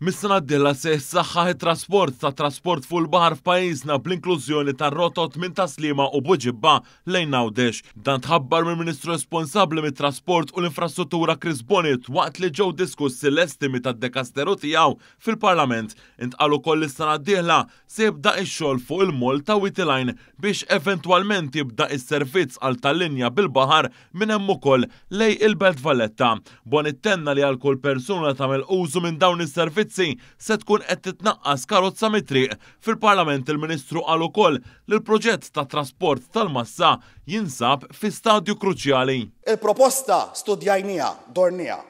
Mis-sena d-dieħla se jissaħħaħ it-trasport ta' trasport fuq il-baħar f'pajjiżna bl-inklużjoni ta' rotot minn Taslima u Buġibba lejn Għawdex. Dan tħabbar mill-Ministru responsabbli mit-trasport u l-infrastruttura Chris Bonnet waqt li ġew diskussi l-estimi tad-Dekasteru tiegħu fil-Parlament. Intqal ukoll is-sena d-dieħla se jibda x-xogħol fuq il-mol ta' Witiline biex eventwalment jibda is-servizz għal tal-linja bil-baħar minn hemm ukoll lej il-Belt Valletta. Bonnet tenna li għal kull persuna tagħmel użu minn dawn is-servizzi se tkun qed titnaqqas karozza mit-triq. Fil-Parlament il-Ministru qal ukoll li l-proġett ta' trasport tal-massa jinsab fi stadju kruċjali. Il-proposta studjajnija, dornija,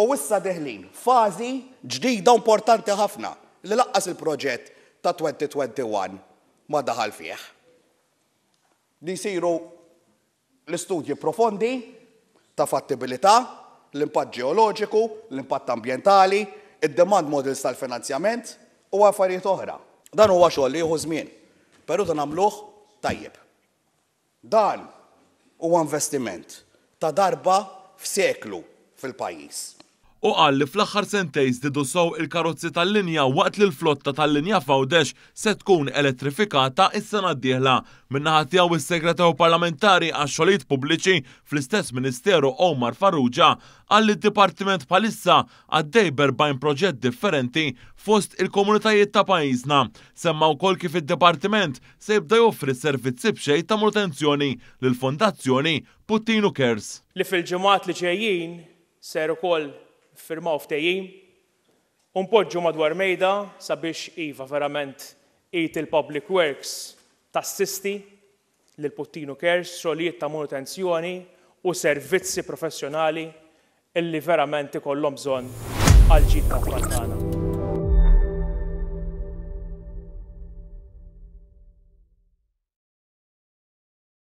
u issa deħlin fażi ġdida importanti ħafna li laqqas il-proġett ta' 2021 ma daħal fih. Li jsiru l-istudji profondi ta' fattibilità, l-impatt ġeoloġiku, l-impatt ambjentali, id-demand models tal-finanzjament u affarijiet oħra. Dan huwa xogħol li jieħu żmien, però dan nagħmluh tajjeb. Dan huwa investiment ta' darba f'seklu fil-pajjiż. U qal li fl-aħħar sentejn żdiedu sew il-karozzi tal-linja waqt li l-flotta tal-linja f'Għawdex se tkun elettrifikata is-sena d-dieħla. Min-naħa tiegħu is-Segretarju Parlamentari għax-Xogħlijiet Pubbliċi fl-istess Ministeru Omar Farrugia qal li d-Dipartiment bħalissa għaddej b'40 proġett differenti fost il-komunitajiet ta' pajjiżna. Semma wkoll kif id-Dipartiment se jibda joffri servizzi b'xejn ta' manutenzjoni lill-Fondazzjoni Puttinu Cares. Li fil-ġimgħat li ġejjin ser ukoll firmaw ftehim u npoġġu madwar mejda sabiex iva verament il-Public Works tassisti lil Puttinu Cares xogħlijiet ta' manutenzjoni u servizzi professjonali illi verament ikollhom bżonn għal ġid tat-tfal tagħna.